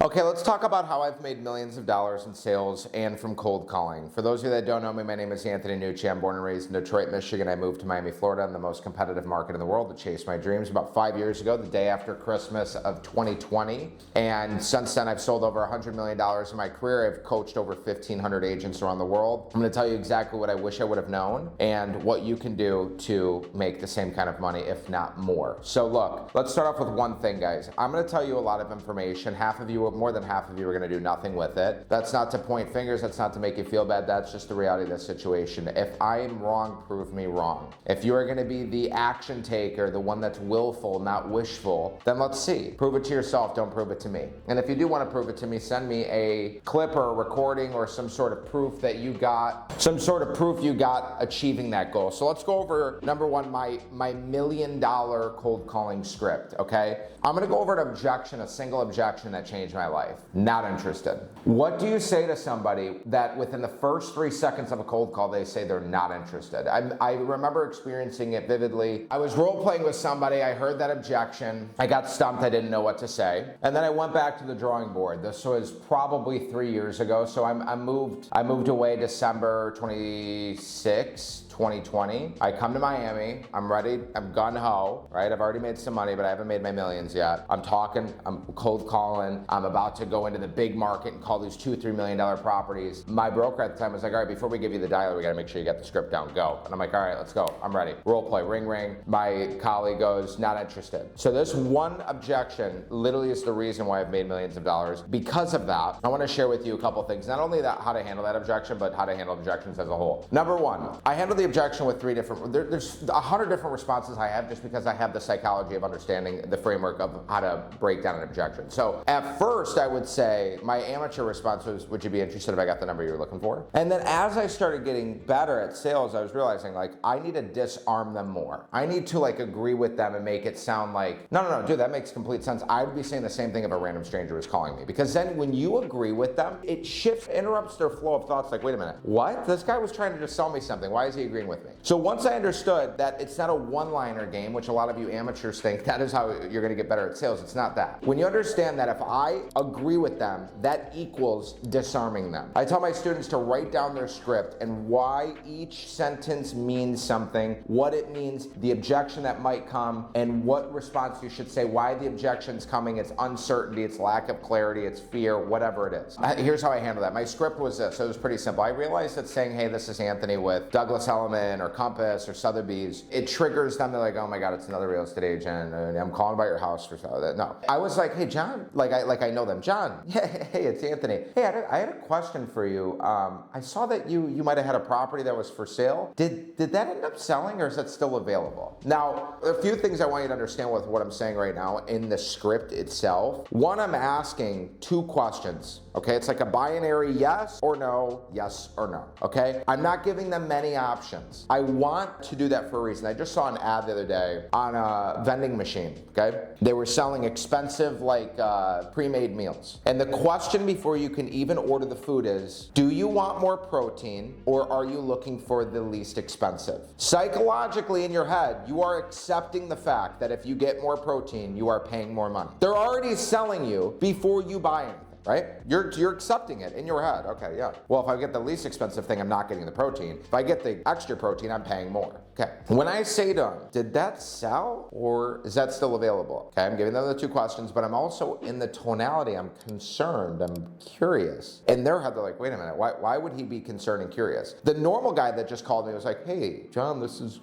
Okay, let's talk about how I've made millions of dollars in sales and from cold calling. For those of you that don't know me, my name is Anthony Nucci. I'm born and raised in Detroit, Michigan. I moved to Miami, Florida, in the most competitive market in the world to chase my dreams about 5 years ago, the day after Christmas of 2020. And since then, I've sold over $100 million in my career. I've coached over 1,500 agents around the world. I'm gonna tell you exactly what I wish I would have known and what you can do to make the same kind of money, if not more. So look, let's start off with one thing, guys. I'm gonna tell you a lot of information. More than half of you are gonna do nothing with it. That's not to point fingers, that's not to make you feel bad, that's just the reality of the situation. If I am wrong, prove me wrong. If you are gonna be the action taker, the one that's willful, not wishful, then let's see. Prove it to yourself, don't prove it to me. And if you do wanna prove it to me, send me a clip or a recording or some sort of proof that you got, achieving that goal. So let's go over, number one, my $1 million cold calling script, okay? I'm gonna go over an objection, a single objection that changed my life. Not interested. What do you say to somebody that within the first 3 seconds of a cold call, they say they're not interested? I remember experiencing it vividly. I was role playing with somebody, I heard that objection, I got stumped, I didn't know what to say. And then I went back to the drawing board. This was probably 3 years ago. So I moved away December 26, 2020. I come to Miami, I'm ready, I'm gung-ho, right? I've already made some money, but I haven't made my millions yet. I'm talking, I'm cold calling, I'm about to go into the big market and call these $2-3 million properties. My broker at the time was like, all right, before we give you the dialer, we gotta make sure you get the script down, go. And I'm like, all right, let's go, I'm ready. Role play, ring, ring. My colleague goes, not interested. So this one objection literally is the reason why I've made millions of dollars. Because of that, I wanna share with you a couple things. Not only that, how to handle that objection, but how to handle objections as a whole. Number one, I handle the objection with there's 100 different responses I have just because I have the psychology of understanding the framework of how to break down an objection. So at first I would say my amateur response was, would you be interested if I got the number you're looking for? And then as I started getting better at sales, I was realizing like, I need to disarm them more. I need to like agree with them and make it sound like, no, dude, that makes complete sense. I would be saying the same thing if a random stranger was calling me. Because then when you agree with them, it interrupts their flow of thoughts like, wait a minute, what? This guy was trying to just sell me something. Why is he agreeing with me? So once I understood that it's not a one-liner game, which a lot of you amateurs think that is how you're gonna get better at sales, it's not that. When you understand that if I agree with them, that equals disarming them. I tell my students to write down their script and why each sentence means something, what it means, the objection that might come, and what response you should say, why the objection's coming, it's uncertainty, it's lack of clarity, it's fear, whatever it is. Here's how I handle that. My script was this, so it was pretty simple. I realized that saying, hey, this is Anthony with Douglas Elliman or Compass or Sotheby's, it triggers them. They're like, oh my God, it's another real estate agent and I'm calling about your house or something. No, I was like, hey John, like I know them. John, hey, it's Anthony. Hey, I had a question for you. I saw that you might have had a property that was for sale. Did that end up selling or is that still available? Now, a few things I want you to understand with what I'm saying right now in the script itself. One, I'm asking two questions. Okay, it's like a binary yes or no, okay? I'm not giving them many options. I want to do that for a reason. I just saw an ad the other day on a vending machine, okay? They were selling expensive like pre-made meals. And the question before you can even order the food is, do you want more protein or are you looking for the least expensive? Psychologically in your head, you are accepting the fact that if you get more protein, you are paying more money. They're already selling you before you buy anything. Right? You're accepting it in your head. Okay, yeah. Well, if I get the least expensive thing, I'm not getting the protein. If I get the extra protein, I'm paying more. Okay. When I say to them, did that sell or is that still available? Okay, I'm giving them the two questions, but I'm also in the tonality. I'm concerned. I'm curious. In their head, they're like, wait a minute, why would he be concerned and curious? The normal guy that just called me was like, hey, John, this is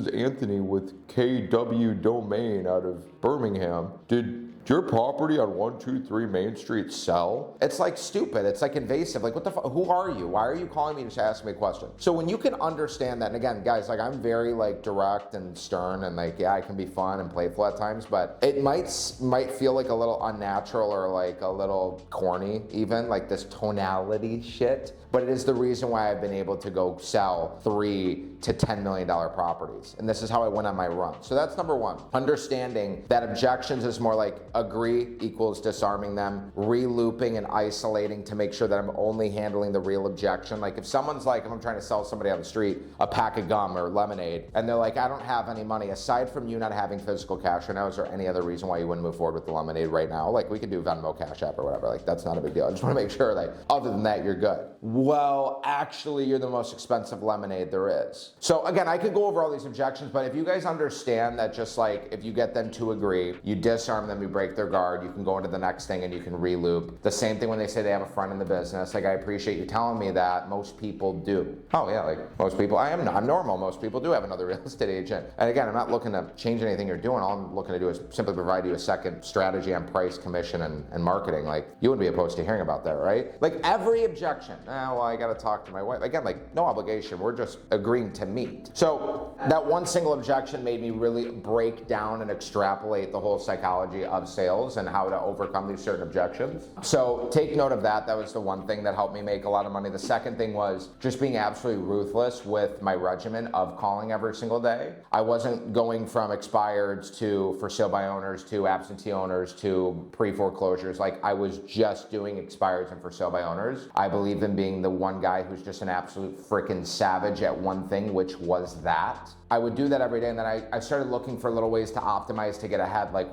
Anthony with KW Domain out of Birmingham. Did your property on 123 Main Street sell? It's like stupid. It's like invasive. Like, what the fuck? Who are you? Why are you calling me to ask me a question? So when you can understand that, and again, guys, like I'm very like direct and stern and like, yeah, I can be fun and playful at times, but it might feel like a little unnatural or like a little corny even, like this tonality shit. But it is the reason why I've been able to go sell 3 to $10 million properties. And this is how I went on my run. So that's number one. Understanding that objections is more like agree equals disarming them, re-looping and isolating to make sure that I'm only handling the real objection. Like if someone's like, if I'm trying to sell somebody on the street a pack of gum or lemonade, and they're like, I don't have any money, aside from you not having physical cash right now, is there any other reason why you wouldn't move forward with the lemonade right now? Like we could do Venmo, Cash App or whatever, like that's not a big deal. I just wanna make sure that other than that, you're good. Well, actually you're the most expensive lemonade there is. So again, I could go over all these objections, but if you guys understand that just like, if you get them to agree, you disarm them, you break their guard, you can go into the next thing and you can re-loop. The same thing when they say they have a friend in the business, like I appreciate you telling me that, most people do. Oh yeah, like most people, I'm normal, most people do have another real estate agent. And again, I'm not looking to change anything you're doing, all I'm looking to do is simply provide you a second strategy on price, commission, and marketing. Like you wouldn't be opposed to hearing about that, right? Like every objection, well, I gotta talk to my wife. Again, like no obligation, we're just agreeing to meet. So that one single objection made me really break down and extrapolate the whole psychology of sales and how to overcome these certain objections. So take note of that. That was the one thing that helped me make a lot of money. The second thing was just being absolutely ruthless with my regimen of calling every single day. I wasn't going from expireds to for sale by owners to absentee owners to pre-foreclosures. Like I was just doing expireds and for sale by owners. I believe in being the one guy who's just an absolute freaking savage at one thing, which was that. I would do that every day, and then I started looking for little ways to optimize to get ahead. Like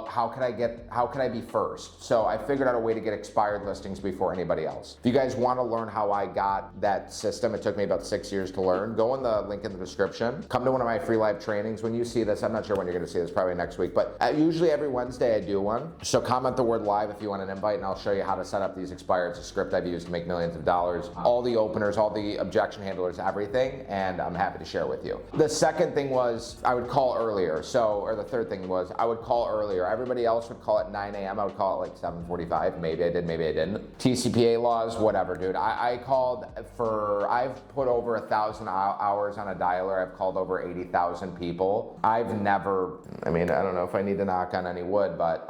how could I be first? So I figured out a way to get expired listings before anybody else. If you guys want to learn how I got that system, it took me about 6 years to learn. Go in the link in the description. Come to one of my free live trainings. When you see this, I'm not sure when you're going to see this, probably next week, but usually every Wednesday I do one. So comment the word live if you want an invite, and I'll show you how to set up these expireds, a script I've used to make millions of dollars, all the openers, all the objection handlers, everything, and I'm happy to share with you. The second thing was I would call earlier. Or the third thing was I would call earlier. Everybody else would call at 9 a.m. I would call at like 7:45. Maybe I did, maybe I didn't. TCPA laws, whatever, dude. I called I've put over 1,000 hours on a dialer. I've called over 80,000 people. I've never, I don't know if I need to knock on any wood, but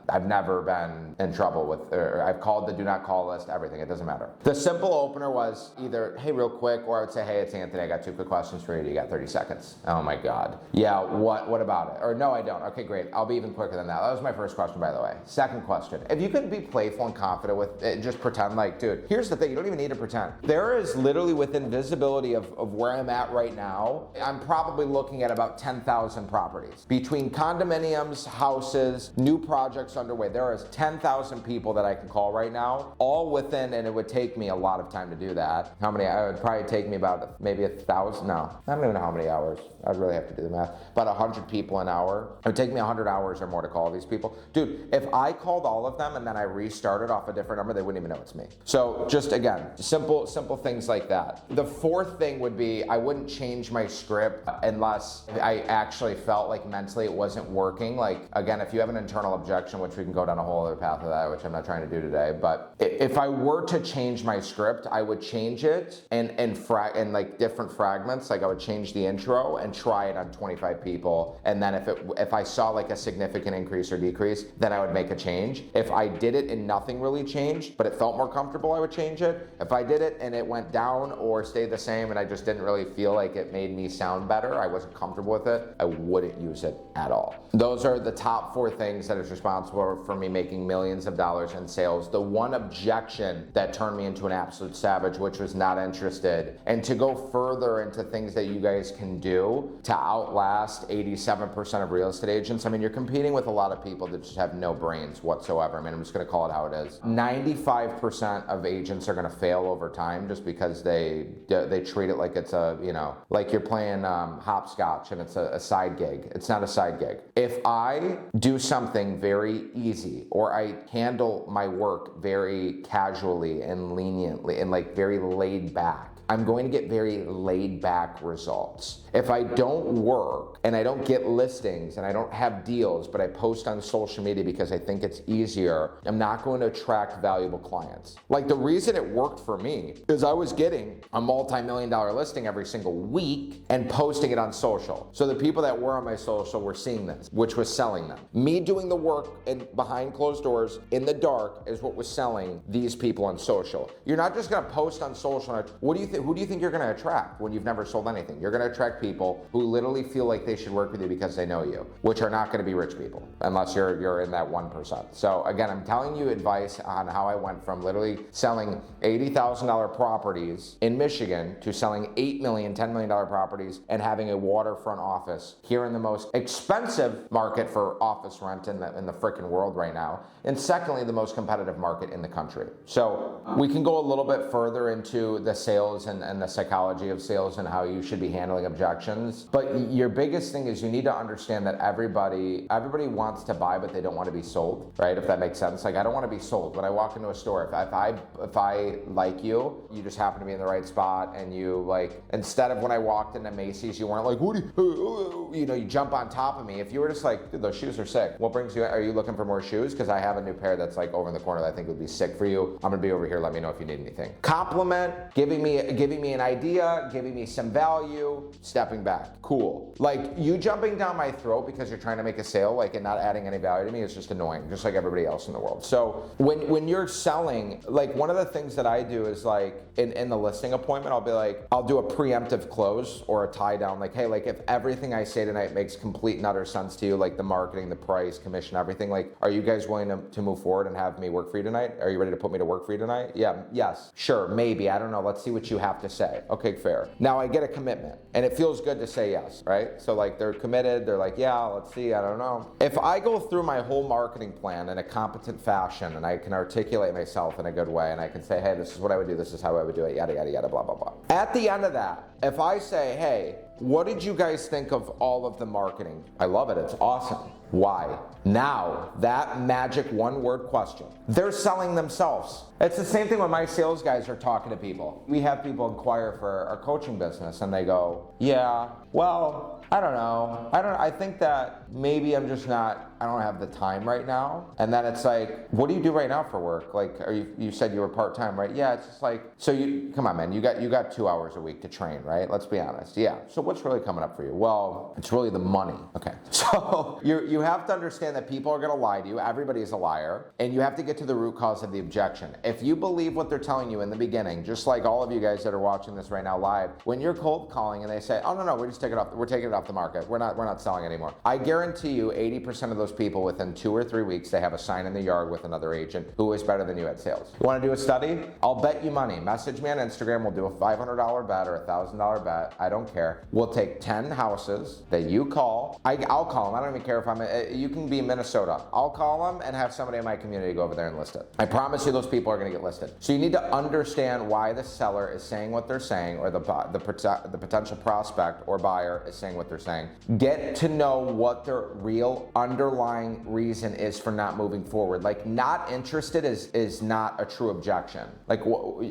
I've never been in trouble with, or I've called the do not call list, everything. It doesn't matter. The simple opener was either, hey, real quick, or I would say, hey, it's Anthony. I got 2 quick questions for you. You got 30 seconds. Oh my God. Yeah, what about it? Or no, I don't. Okay, great. I'll be even quicker than that. That was my first question, by the way. Second question. If you could be playful and confident with it, just pretend like, dude, here's the thing. You don't even need to pretend. There is literally within visibility of where I'm at right now, I'm probably looking at about 10,000 properties. Between condominiums, houses, new projects underway, there is 10,000 people that I can call right now, all within, and it would take me a lot of time to do that. How many? It would probably take me about maybe 1,000. No, I don't even know how many hours. I'd really have to do the math. About 100 people an hour. It would take me 100 hours or more to call these people. Dude, if I called all of them and then I restarted off a different number, they wouldn't even know it's me. So just again, simple things like that. The fourth thing would be I wouldn't change my script unless I actually felt like mentally it wasn't working. Like again, if you have an internal objection, which we can go down a whole other path of that, which I'm not trying to do today, but if I were to change my script, I would change it in like different fragments. Like I would change the intro and try it on 25 people, and then if I saw like a significant increase or decrease, then I would make a change. If I did it and nothing really changed, but it felt more comfortable, I would change it. If I did it and it went down or stayed the same and I just didn't really feel like it made me sound better, I wasn't comfortable with it, I wouldn't use it at all. Those are the top 4 things that is responsible for me making millions of dollars in sales. The one objection that turned me into an absolute savage, which was not interested. And to go further into things that you guys can do to outlast 87% of real estate agents. You're competing with a lot of people that just have no brains whatsoever. I'm just gonna call it how it is. 95% of agents are gonna fail over time just because they treat it like it's like you're playing hopscotch and it's a side gig. It's not a side gig. If I do something very easy or I handle my work very casually and leniently and like very laid back, I'm going to get very laid back results. If I don't work and I don't get listings and I don't have deals, but I post on social media because I think it's easier, I'm not going to attract valuable clients. Like the reason it worked for me is I was getting a multi-million-dollar listing every single week and posting it on social. So the people that were on my social were seeing this, which was selling them. Me doing the work behind closed doors in the dark is what was selling these people on social. You're not just gonna post on social. What do you think who do you think you're gonna attract when you've never sold anything? You're gonna attract people who literally feel like they should work with you because they know you, which are not gonna be rich people, unless you're in that 1%. So again, I'm telling you advice on how I went from literally selling $80,000 properties in Michigan to selling $8 million, $10 million properties and having a waterfront office here in the most expensive market for office rent in the frickin' world right now. And secondly, the most competitive market in the country. So we can go a little bit further into the sales and the psychology of sales and how you should be handling objections. But your biggest thing is you need to understand that everybody wants to buy, but they don't want to be sold, right? If that makes sense. Like, I don't want to be sold. When I walk into a store, if I like you just happen to be in the right spot, and you like, instead of when I walked into Macy's, you weren't like, what do you jump on top of me. If you were just like, dude, those shoes are sick. What brings you, are you looking for more shoes? Because I have a new pair that's like over in the corner that I think would be sick for you. I'm gonna be over here, let me know if you need anything. Compliment, giving me an idea, giving me some value, stepping back, cool. Like, you jumping down my throat because you're trying to make a sale, like, and not adding any value to me is just annoying, just like everybody else in the world. So when you're selling, like, one of the things that I do is like, in the listing appointment, I'll be like, I'll do a preemptive close or a tie down, like, hey, like, if everything I say tonight makes complete and utter sense to you, like the marketing, the price, commission, everything, like, are you guys willing to move forward and have me work for you tonight? Are you ready to put me to work for you tonight? Yeah, yes, sure, maybe, I don't know, let's see what you have to say. Okay, fair. Now I get a commitment, and it feels good to say yes, right? So like, they're committed, they're like, yeah, let's see, I don't know. If I go through my whole marketing plan in a competent fashion, and I can articulate myself in a good way, and I can say, hey, this is what I would do, this is how I would do it, yada, yada, yada, blah, blah, blah. At the end of that, if I say, hey, what did you guys think of all of the marketing? I love it, it's awesome. Why? Now, that magic one-word question. They're selling themselves. It's the same thing when my sales guys are talking to people. We have people inquire for our coaching business, and they go, yeah, well, I don't know. I think that maybe I don't have the time right now. And then it's like, what do you do right now for work? Like, you said you were part-time, right? Yeah, it's just like, so come on, man, you got 2 hours a week to train, right? Let's be honest. Yeah, so what's really coming up for you? Well, it's really the money. Okay, so you have to understand that people are gonna lie to you. Everybody is a liar. And you have to get to the root cause of the objection. If you believe what they're telling you in the beginning, just like all of you guys that are watching this right now live, when you're cold calling and they say, oh, no, we're taking it off the market. We're not selling anymore. I guarantee you 80% of those people within 2 or 3 weeks, they have a sign in the yard with another agent who is better than you at sales. You wanna do a study? I'll bet you money. Message me on Instagram. We'll do a $500 bet or a $1,000 bet. I don't care. We'll take 10 houses that you call. I'll call them. I don't even care if you can be in Minnesota. I'll call them and have somebody in my community go over there and list it. I promise you those people are gonna get listed. So you need to understand why the seller is saying what they're saying, or the potential prospect or buyer is saying what they're saying. Get to know what their real underlying reason is for not moving forward. Like, not interested is not a true objection. Like,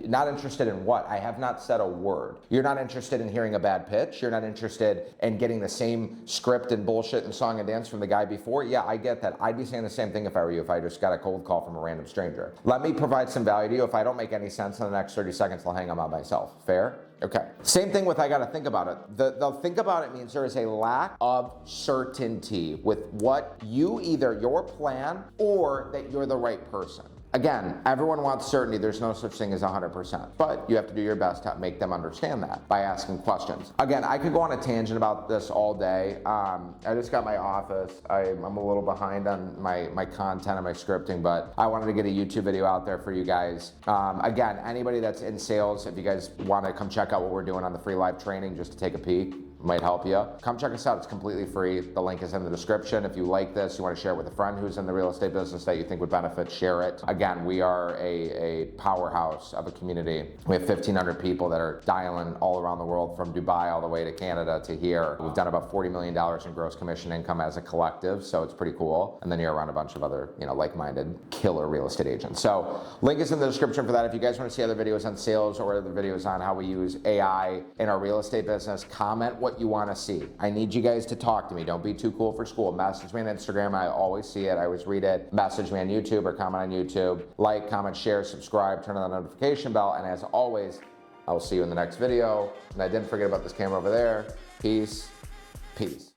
not interested in what? I have not said a word. You're not interested in hearing a bad pitch. You're not interested in getting the same script and bullshit and song and dance from the guy before. Yeah, I get that. I'd be saying the same thing if I were you, if I just got a cold call from a random stranger. Let me provide some value to you. If I don't make any sense in the next 30 seconds, I'll hang them out myself. Fair? Okay. Same thing with I gotta think about it. The think about it means there is a lack of certainty with what either your plan or that you're the right person. Again, everyone wants certainty. There's no such thing as 100%, but you have to do your best to make them understand that by asking questions. Again, I could go on a tangent about this all day. I just got my office. I'm a little behind on my content and my scripting, but I wanted to get a YouTube video out there for you guys. Again, anybody that's in sales, if you guys want to come check out what we're doing on the free live training just to take a peek, might help you. Come check us out. It's completely free. The link is in the description. If you like this, you want to share it with a friend who's in the real estate business that you think would benefit, share it. Again, we are a powerhouse of a community. We have 1,500 people that are dialing all around the world, from Dubai all the way to Canada to here. We've done about $40 million in gross commission income as a collective, so it's pretty cool. And then you're around a bunch of other, like-minded killer real estate agents. So link is in the description for that. If you guys want to see other videos on sales or other videos on how we use AI in our real estate business, comment what you want to see. I need you guys to talk to me. Don't be too cool for school. Message me on Instagram. I always see it. I always read it. Message me on YouTube or comment on YouTube. Like, comment, share, subscribe, turn on the notification bell. And as always, I will see you in the next video. And I didn't forget about this camera over there. Peace. Peace.